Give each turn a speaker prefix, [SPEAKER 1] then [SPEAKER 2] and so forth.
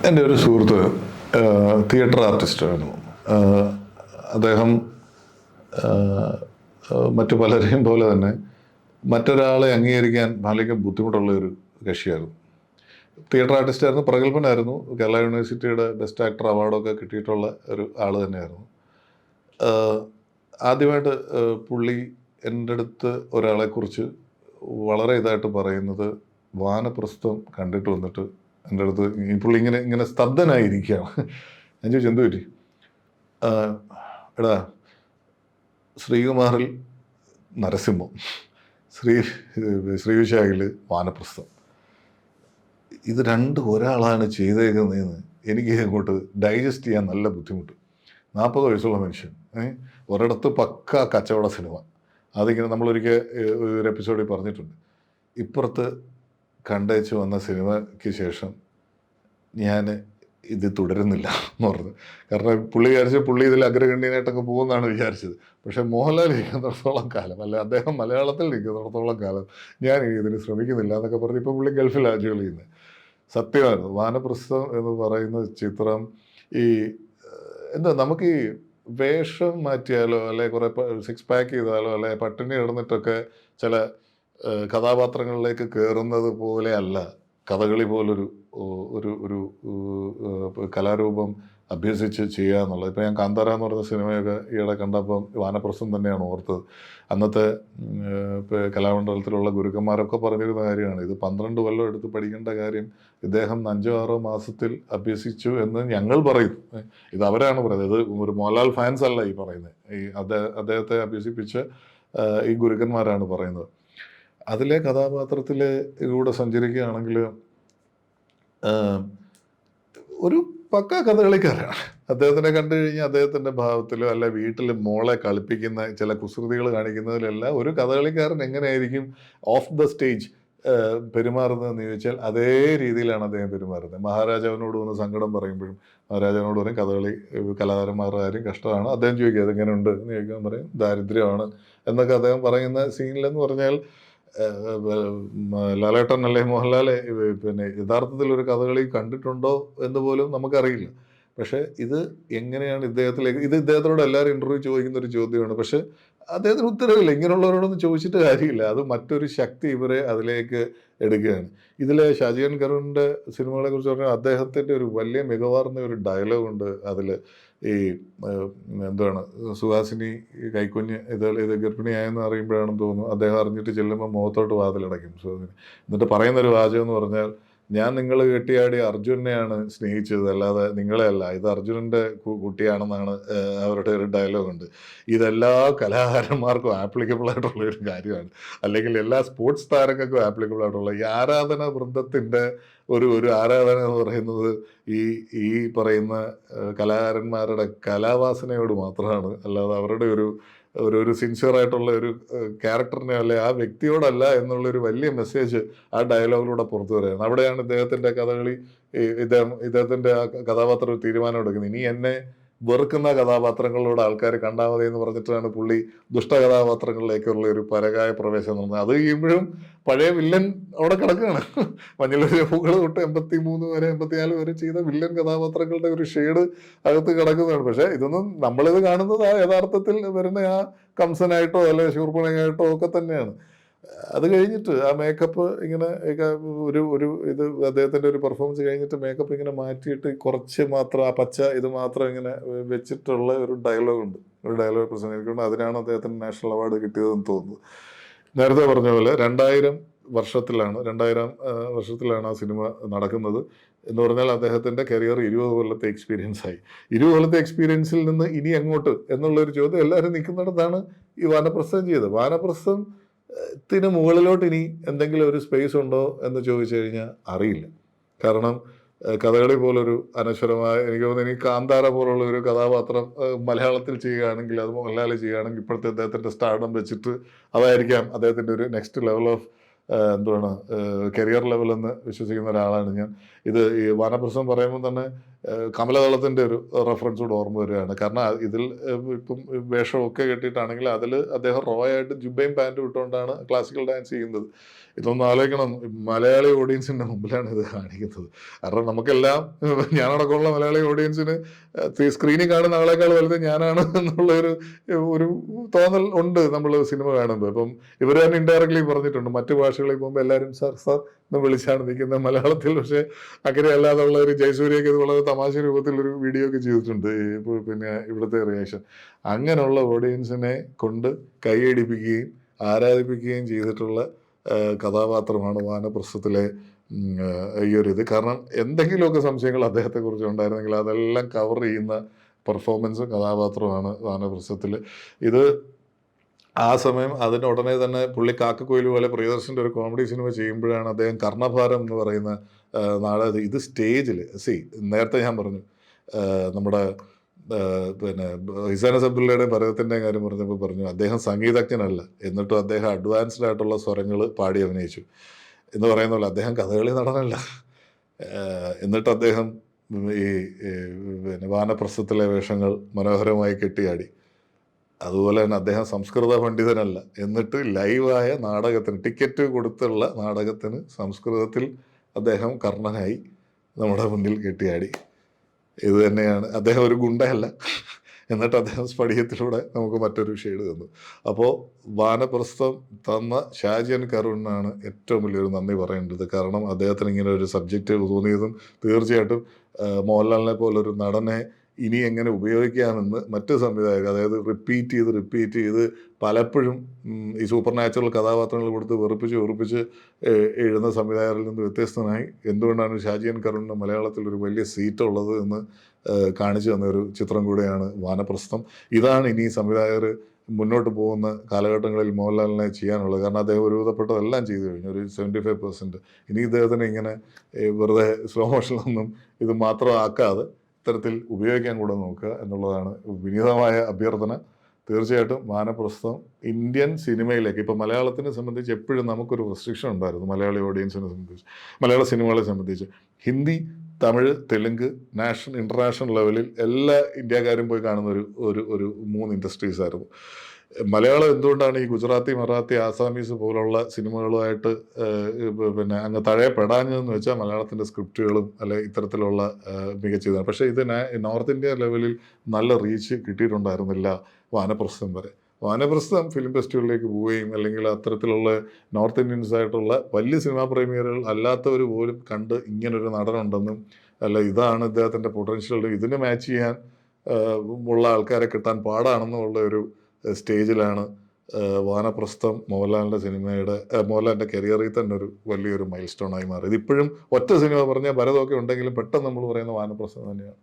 [SPEAKER 1] എൻ്റെ ഒരു സുഹൃത്ത് തിയേറ്റർ ആർട്ടിസ്റ്റായിരുന്നു. അദ്ദേഹം മറ്റു പലരെയും പോലെ തന്നെ മറ്റൊരാളെ അംഗീകരിക്കാൻ വളരെ ബുദ്ധിമുട്ടുള്ള ഒരു കക്ഷിയായിരുന്നു. തിയേറ്റർ ആർട്ടിസ്റ്റായിരുന്നു, പ്രഗത്ഭനായിരുന്നു. കേരള യൂണിവേഴ്സിറ്റിയുടെ ബെസ്റ്റ് ആക്ടർ അവാർഡൊക്കെ കിട്ടിയിട്ടുള്ള ഒരു ആൾ തന്നെയായിരുന്നു. ആദ്യമായിട്ട് പുള്ളി എൻ്റെ അടുത്ത് ഒരാളെക്കുറിച്ച് വളരെ ഇതായിട്ട് പറയുന്നത് വാനപ്രസ്ഥം കണ്ടിട്ട് വന്നിട്ട് എൻ്റെ അടുത്ത് ഈ പുള്ളി ഇങ്ങനെ ഇങ്ങനെ സ്തബ്ധനായിരിക്കുകയാണ്. ഞാൻ ചോദിച്ചു എന്ത് പറ്റി? എടാ, ശ്രീകുമാറിൽ നരസിംഹം, ശ്രീവിശാഖിൽ വാനപ്രസ്ഥം, ഇത് രണ്ടും ഒരാളാണ് ചെയ്തേക്കുന്നതെന്ന് എനിക്ക് അങ്ങോട്ട് ഡൈജസ്റ്റ് ചെയ്യാൻ നല്ല ബുദ്ധിമുട്ട്. 40 വയസ്സുള്ള മനുഷ്യൻ, ഒരിടത്ത് പക്ക കച്ചവട സിനിമ, അതിങ്ങനെ നമ്മളൊരിക്കൽ ഒരു എപ്പിസോഡിൽ പറഞ്ഞിട്ടുണ്ട്. ഇപ്പുറത്ത് കണ്ടേച്ച് വന്ന സിനിമയ്ക്ക് ശേഷം ഞാൻ ഇത് തുടരുന്നില്ല എന്ന് പറഞ്ഞു. കാരണം പുള്ളി പുള്ളി ഇതിൽ അഗ്രഗണ്യനായിട്ടൊക്കെ പോകുമെന്നാണ് വിചാരിച്ചത്. പക്ഷേ മോഹൻലാൽ ഇരിക്കുന്നിടത്തോളം കാലം, അല്ലെ അദ്ദേഹം മലയാളത്തിൽ നിൽക്കുന്നിടത്തോളം കാലം ഞാൻ ഇതിന് ശ്രമിക്കുന്നില്ല എന്നൊക്കെ പറഞ്ഞ് ഇപ്പോൾ പുള്ളി ഗൾഫിലാണ് ജോലി ചെയ്യുന്നത്. സത്യമായിരുന്നു. വാനപ്രസ്ഥം എന്ന് പറയുന്ന ചിത്രം ഈ എന്താ, നമുക്ക് ഈ വേഷം മാറ്റിയാലോ അല്ലെ കുറെ 6 പാക്ക് ചെയ്താലോ അല്ലെ പട്ടിണി കിടന്നിട്ടൊക്കെ ചില കഥാപാത്രങ്ങളിലേക്ക് കയറുന്നത് പോലെ അല്ല കഥകളി പോലൊരു ഒരു ഒരു കലാരൂപം അഭ്യസിച്ച് ചെയ്യുക എന്നുള്ളത്. ഇപ്പോൾ ഞാൻ കാന്താര എന്ന് പറയുന്ന സിനിമയൊക്കെ ഈയിടെ കണ്ടപ്പം വാനപ്രസ്ഥം തന്നെയാണ് ഓർത്തത്. അന്നത്തെ കലാമണ്ഡലത്തിലുള്ള ഗുരുക്കന്മാരൊക്കെ പറഞ്ഞിരുന്ന കാര്യമാണ്, ഇത് 12 കൊല്ലം എടുത്ത് പഠിക്കേണ്ട കാര്യം ഇദ്ദേഹം 5-6 മാസത്തിൽ അഭ്യസിച്ചു എന്ന് ഞങ്ങൾ പറയും. ഇത് അവരാണ് പറയുന്നത്. ഇത് ഒരു മോഹൻലാൽ ഫാൻസ് അല്ല ഈ പറയുന്നത്. ഈ അദ്ദേഹത്തെ അഭ്യസിപ്പിച്ച ഈ ഗുരുക്കന്മാരാണ് പറയുന്നത്. അതിലെ കഥാപാത്രത്തിലൂടെ സഞ്ചരിക്കുകയാണെങ്കിൽ ഒരു പക്ക കഥകളിക്കാരാണ്. അദ്ദേഹത്തിനെ കണ്ടു കഴിഞ്ഞാൽ അദ്ദേഹത്തിൻ്റെ ഭാവത്തിലോ അല്ല വീട്ടിൽ മോളെ കളിപ്പിക്കുന്ന ചില കുസൃതികൾ കാണിക്കുന്നതിലെല്ലാം ഒരു കഥകളിക്കാരൻ എങ്ങനെയായിരിക്കും ഓഫ് ദ സ്റ്റേജ് പെരുമാറുന്നതെന്ന് ചോദിച്ചാൽ അതേ രീതിയിലാണ് അദ്ദേഹം പെരുമാറുന്നത്. മഹാരാജാവിനോട് വന്ന് സങ്കടം പറയുമ്പോഴും മഹാരാജാവിനോട് പറയും കഥകളി കലാകാരന്മാരുടെ കാര്യം കഷ്ടമാണ്. അദ്ദേഹം ചോദിക്കുക അതെങ്ങനെയുണ്ട് എന്ന് ചോദിക്കാൻ പറയും ദാരിദ്ര്യമാണ് എന്നൊക്കെ അദ്ദേഹം പറയുന്ന സീനിലെന്ന് പറഞ്ഞാൽ ലാലേട്ടൻ അല്ലെ മോഹൻലാലെ പിന്നെ യഥാർത്ഥത്തിൽ ഒരു കഥകളി കണ്ടിട്ടുണ്ടോ എന്ന് പോലും നമുക്കറിയില്ല. പക്ഷേ ഇത് എങ്ങനെയാണ് ഇദ്ദേഹത്തിലേക്ക്, ഇത് ഇദ്ദേഹത്തോട് എല്ലാവരും ഇൻ്റർവ്യൂ ചോദിക്കുന്ന ഒരു ചോദ്യമാണ്. പക്ഷെ അദ്ദേഹത്തിന് ഉത്തരവില്ല. ഇങ്ങനെയുള്ളവരോടൊന്നും ചോദിച്ചിട്ട് കാര്യമില്ല. അത് മറ്റൊരു ശക്തി ഇവരെ അതിലേക്ക് എടുക്കുകയാണ്. ഇതിലെ ഷാജിയൻ കരുണിൻ്റെ സിനിമകളെ കുറിച്ച് പറഞ്ഞാൽ അദ്ദേഹത്തിൻ്റെ ഒരു വലിയ മികവാർന്ന ഒരു ഡയലോഗുണ്ട് അതിൽ. ഈ എന്താണ്, സുഹാസിനി കൈക്കുഞ്ഞ് ഇത് ഗർഭിണിയായെന്ന് അറിയുമ്പോഴാണെന്ന് തോന്നുന്നു അദ്ദേഹം അറിഞ്ഞിട്ട് ചെല്ലുമ്പോൾ മുഖത്തോട്ട് വാതിലടയ്ക്കും സുഹാസിനി. എന്നിട്ട് പറയുന്നൊരു വാചകം എന്ന് പറഞ്ഞാൽ, ഞാൻ നിങ്ങൾ കെട്ടിയാടി അർജുനെയാണ് സ്നേഹിച്ചത്, അല്ലാതെ നിങ്ങളെ അല്ല, ഇത് അർജുനൻ്റെ കുട്ടിയാണെന്നാണ് അവരുടെ ഒരു ഡയലോഗുണ്ട്. ഇതെല്ലാ കലാകാരന്മാർക്കും ആപ്ലിക്കബിൾ ആയിട്ടുള്ള ഒരു കാര്യമാണ്, അല്ലെങ്കിൽ എല്ലാ സ്പോർട്സ് താരങ്ങൾക്കും ആപ്ലിക്കബിൾ ആയിട്ടുള്ള ഈ ആരാധന വൃന്ദത്തിൻ്റെ ഒരു ആരാധന എന്ന് പറയുന്നത് ഈ പറയുന്ന കലാകാരന്മാരുടെ കലാവാസനയോട് മാത്രമാണ്, അല്ലാതെ അവരുടെ ഒരു സിൻസിയറായിട്ടുള്ള ഒരു ക്യാരക്ടറിനെ അല്ലെ ആ വ്യക്തിയോടല്ല എന്നുള്ളൊരു വലിയ മെസ്സേജ് ആ ഡയലോഗിലൂടെ പുറത്തു വരികയാണ്. അവിടെയാണ് ഇദ്ദേഹത്തിൻ്റെ കഥകളി ഇദ്ദേഹത്തിൻ്റെ ആ കഥാപാത്രം തീരുമാനം എടുക്കുന്നത്. ഇനി എന്നെ വെറുക്കുന്ന കഥാപാത്രങ്ങളിലൂടെ ആൾക്കാർ കണ്ടാൽ മതി എന്ന് പറഞ്ഞിട്ടാണ് പുള്ളി ദുഷ്ടകഥാപാത്രങ്ങളിലേക്കുള്ള ഒരു പരകായ പ്രവേശനം നടന്നത്. അത് ചെയ്യുമ്പോഴും പഴയ വില്ലൻ അവിടെ കിടക്കുകയാണ്. മഞ്ഞളുടെ പൂക്കൾ തൊട്ട് 83 വരെ 84 വരെ ചെയ്ത വില്ലൻ കഥാപാത്രങ്ങളുടെ ഒരു ഷെയ്ഡ് അകത്ത് കിടക്കുന്നതാണ്. പക്ഷേ ഇതൊന്നും നമ്മളിത് കാണുന്നത് ആ യഥാർത്ഥത്തിൽ വരുന്ന ആ കംസനായിട്ടോ അല്ലെ ശൂർപ്പണയായിട്ടോ ഒക്കെ തന്നെയാണ്. അത് കഴിഞ്ഞിട്ട് ആ മേക്കപ്പ് ഇങ്ങനെ ഒരു ഇത് അദ്ദേഹത്തിൻ്റെ ഒരു പെർഫോമൻസ് കഴിഞ്ഞിട്ട് മേക്കപ്പ് ഇങ്ങനെ മാറ്റിയിട്ട് കുറച്ച് മാത്രം ആ പച്ച ഇത് മാത്രം ഇങ്ങനെ വെച്ചിട്ടുള്ള ഒരു ഡയലോഗുണ്ട്, ഒരു ഡയലോഗ് പ്രസംഗിക്കുന്നത്. അതിനാണ് അദ്ദേഹത്തിന് നാഷണൽ അവാർഡ് കിട്ടിയതെന്ന് തോന്നുന്നു. നേരത്തെ പറഞ്ഞ പോലെ 2000 വർഷത്തിലാണ് ആ സിനിമ നടക്കുന്നത് എന്ന് പറഞ്ഞാൽ അദ്ദേഹത്തിൻ്റെ കരിയർ 20 കൊല്ലത്തെ എക്സ്പീരിയൻസ് ആയി. 20 കൊല്ലത്തെ എക്സ്പീരിയൻസിൽ നിന്ന് ഇനി അങ്ങോട്ട് എന്നുള്ളൊരു ചോദ്യം എല്ലാവരും നിൽക്കുന്നിടത്താണ് ഈ വാനപ്രസ്ഥം ചെയ്തത്. വാനപ്രസ്ഥത്തിന് മുകളിലോട്ട് ഇനി എന്തെങ്കിലും ഒരു സ്പേസ് ഉണ്ടോ എന്ന് ചോദിച്ചു കഴിഞ്ഞാൽ അറിയില്ല. കാരണം കഥകളി പോലൊരു അനശ്വരമായ, എനിക്ക് തോന്നുന്നു ഇനി കാന്താര പോലുള്ള ഒരു കഥാപാത്രം മലയാളത്തിൽ ചെയ്യുകയാണെങ്കിൽ, അത് മോഹൻലാൽ ചെയ്യുകയാണെങ്കിൽ ഇപ്പോഴത്തെ അദ്ദേഹത്തിൻ്റെ സ്റ്റാർഡം വെച്ചിട്ട് അതായിരിക്കാം അദ്ദേഹത്തിൻ്റെ ഒരു നെക്സ്റ്റ് ലെവൽ ഓഫ് എന്തുവാണ് കരിയർ ലെവലെന്ന് വിശ്വസിക്കുന്ന ഒരാളാണ് ഞാൻ. ഇത് ഈ വാനപ്രസ്ഥം പറയുമ്പോൾ തന്നെ കമലദളത്തിൻ്റെ ഒരു റെഫറൻസ് കൂടെ ഓർമ്മ വരികയാണ്. കാരണം ഇതിൽ ഇപ്പം വേഷമൊക്കെ കെട്ടിയിട്ടാണെങ്കിൽ അതിൽ അദ്ദേഹം റോ ആയിട്ട് ജുബയും പാൻറ്റും ഇട്ടുകൊണ്ടാണ് ക്ലാസിക്കൽ ഡാൻസ് ചെയ്യുന്നത്. ഇതൊന്നും ആലോചിക്കണം, മലയാളി ഓഡിയൻസിൻ്റെ മുമ്പിലാണ് ഇത് കാണിക്കുന്നത്. കാരണം നമുക്കെല്ലാം ഞാനടക്കമുള്ള മലയാളി ഓഡിയൻസിന് സ്ക്രീനിൽ കാണുന്ന ആളെക്കാൾ വലുത് ഞാനാണ് എന്നുള്ളൊരു ഒരു തോന്നൽ ഉണ്ട് നമ്മൾ സിനിമ കാണുമ്പോൾ. ഇപ്പം ഇവർ തന്നെ ഇൻഡയറക്ട്ലി പറഞ്ഞിട്ടുണ്ട്, മറ്റു ഭാഷകളിൽ പോകുമ്പോൾ എല്ലാവരും സാർ സാർ എന്ന് വിളിച്ചാണ് നിൽക്കുന്നത്, മലയാളത്തിൽ പക്ഷേ അങ്ങനെ അല്ലാതുള്ള ഒരു ജയസൂര്യയൊക്കെ ഇത് വളരെ തമാശ രൂപത്തിലൊരു വീഡിയോ ഒക്കെ ചെയ്തിട്ടുണ്ട്. പിന്നെ ഇവിടുത്തെ റിയാക്ഷൻ അങ്ങനെയുള്ള ഓഡിയൻസിനെ കൊണ്ട് കൈയടിപ്പിക്കുകയും ആരാധിപ്പിക്കുകയും ചെയ്തിട്ടുള്ള കഥാപാത്രമാണ് വാനപ്രസ്ഥത്തിലെ ഈ ഒരു ഇത്. കാരണം എന്തെങ്കിലുമൊക്കെ സംശയങ്ങൾ അദ്ദേഹത്തെക്കുറിച്ച് ഉണ്ടായിരുന്നെങ്കിൽ അതെല്ലാം കവർ ചെയ്യുന്ന പെർഫോമൻസും കഥാപാത്രമാണ് വാനപ്രസ്ഥത്തിൽ. ഇത് ആ സമയം അതിന് ഉടനെ തന്നെ പുള്ളി കാക്കക്കുയിൽ പോലെ പ്രിയദർശൻ്റെ ഒരു കോമഡി സിനിമ ചെയ്യുമ്പോഴാണ് അദ്ദേഹം കർണഭാരം എന്ന് പറയുന്ന നാടകം ഇത് സ്റ്റേജിൽ നേരത്തെ ഞാൻ പറഞ്ഞു നമ്മുടെ പിന്നെ ഹിസാനസ് അബ്ദുള്ളയുടെ ഭരതത്തിൻ്റെ കാര്യം പറഞ്ഞപ്പോൾ പറഞ്ഞു അദ്ദേഹം സംഗീതജ്ഞനല്ല, എന്നിട്ടും അദ്ദേഹം അഡ്വാൻസ്ഡ് ആയിട്ടുള്ള സ്വരങ്ങൾ പാടി അഭിനയിച്ചു എന്ന് പറയുന്ന പോലെ അദ്ദേഹം കഥകളി നടനല്ല. എന്നിട്ട് അദ്ദേഹം ഈ പിന്നെ വാനപ്രസ്ഥത്തിലെ വേഷങ്ങൾ മനോഹരമായി കെട്ടിയാടി. അതുപോലെ തന്നെ അദ്ദേഹം സംസ്കൃത പണ്ഡിതനല്ല, എന്നിട്ട് ലൈവായ നാടകത്തിന് ടിക്കറ്റ് കൊടുത്തുള്ള നാടകത്തിന് സംസ്കൃതത്തിൽ അദ്ദേഹം കർണനായി നമ്മുടെ മുന്നിൽ കെട്ടിയാടി. ഇത് തന്നെയാണ്, അദ്ദേഹം ഒരു ഗുണ്ടയല്ല, എന്നിട്ട് അദ്ദേഹം സ്ഫടികത്തിലൂടെ നമുക്ക് മറ്റൊരു ഷെയ്ഡ് തന്നു. അപ്പോൾ വാനപ്രസ്ഥം തന്ന ഷാജിയൻ കരുണിനാണ് ഏറ്റവും വലിയൊരു നന്ദി പറയേണ്ടത്. കാരണം അദ്ദേഹത്തിന് ഇങ്ങനെ ഒരു സബ്ജക്റ്റ് തോന്നിയതും തീർച്ചയായിട്ടും മോഹൻലാലിനെ പോലൊരു നടനെ ഇനി എങ്ങനെ ഉപയോഗിക്കാമെന്ന് മറ്റ് സംവിധായകർ, അതായത് റിപ്പീറ്റ് ചെയ്ത് പലപ്പോഴും ഈ സൂപ്പർ നാച്ചുറൽ കഥാപാത്രങ്ങൾ കൊടുത്ത് വെറുപ്പിച്ച് എഴുതുന്ന സംവിധായകരിൽ നിന്ന് വ്യത്യസ്തനായി എന്തുകൊണ്ടാണ് ഷാജിയൻ കരുണിന് മലയാളത്തിൽ ഒരു വലിയ സീറ്റ് ഉള്ളത് എന്ന് കാണിച്ചു തന്ന ഒരു ചിത്രം കൂടെയാണ് വാനപ്രസ്ഥം. ഇതാണ് ഇനി സംവിധായകർ മുന്നോട്ട് പോകുന്ന കാലഘട്ടങ്ങളിൽ മോഹൻലാലിനെ ചെയ്യാനുള്ളത്. കാരണം അദ്ദേഹം ഒരുവിധപ്പെട്ടതെല്ലാം ചെയ്തു കഴിഞ്ഞു, ഒരു 75%. ഇനി ഇദ്ദേഹത്തിന് ഇങ്ങനെ വെറുതെ സ്ലോ മോഷനിലൊന്നും ഇത് മാത്രം ആക്കാതെ ഇത്തരത്തിൽ ഉപയോഗിക്കാൻ കൂടെ നോക്കുക എന്നുള്ളതാണ് വിനീതമായ അഭ്യർത്ഥന. തീർച്ചയായിട്ടും വാനപ്രസ്ഥം ഇന്ത്യൻ സിനിമയിലേക്ക്, ഇപ്പോൾ മലയാളത്തിനെ സംബന്ധിച്ച് എപ്പോഴും നമുക്കൊരു റെസ്ട്രിക്ഷൻ ഉണ്ടായിരുന്നു, മലയാളി ഓഡിയൻസിനെ സംബന്ധിച്ച്, മലയാള സിനിമകളെ സംബന്ധിച്ച്. ഹിന്ദി, തമിഴ്, തെലുങ്ക്, ഇൻ്റർനാഷണൽ ലെവലിൽ എല്ലാ ഇന്ത്യക്കാരും പോയി കാണുന്ന ഒരു 3 ഇൻഡസ്ട്രീസ് ആയിരുന്നു. മലയാളം എന്തുകൊണ്ടാണ് ഈ ഗുജറാത്തി, മറാത്തി, ആസാമീസ് പോലുള്ള സിനിമകളുമായിട്ട് പിന്നെ അങ്ങ് തഴയപ്പെടാഞ്ഞതെന്ന് വെച്ചാൽ മലയാളത്തിൻ്റെ സ്ക്രിപ്റ്റുകളും അല്ലെ ഇത്തരത്തിലുള്ള മികച്ചതാണ്. പക്ഷേ ഇത് നോർത്ത് ഇന്ത്യ ലെവലിൽ നല്ല റീച്ച് കിട്ടിയിട്ടുണ്ടായിരുന്നില്ല വാനപ്രസ്ഥം വരെ. വാനപ്രസ്ഥം ഫിലിം ഫെസ്റ്റിവലിലേക്ക് പോവുകയും അല്ലെങ്കിൽ അത്തരത്തിലുള്ള നോർത്ത് ഇന്ത്യൻസ് ആയിട്ടുള്ള വലിയ സിനിമാ പ്രേമികൾ അല്ലാത്തവർ പോലും കണ്ട് ഇങ്ങനൊരു നടനുണ്ടെന്നും അല്ല ഇതാണ് ഇദ്ദേഹത്തിൻ്റെ പൊട്ടൻഷ്യൽ, ഇതിന് മാച്ച് ചെയ്യാൻ ഉള്ള ആൾക്കാരെ കിട്ടാൻ പാടാണെന്നുള്ള ഒരു സ്റ്റേജിലാണ് വാനപ്രസ്ഥം മോഹൻലാലിൻ്റെ കരിയറിൽ തന്നെ ഒരു വലിയൊരു മൈൽ സ്റ്റോണായി മാറിയത്. ഇപ്പോഴും ഒറ്റ സിനിമ പറഞ്ഞാൽ ഭരതമൊക്കെ ഉണ്ടെങ്കിലും പെട്ടെന്ന് നമ്മൾ പറയുന്ന വാനപ്രസ്ഥം തന്നെയാണ്.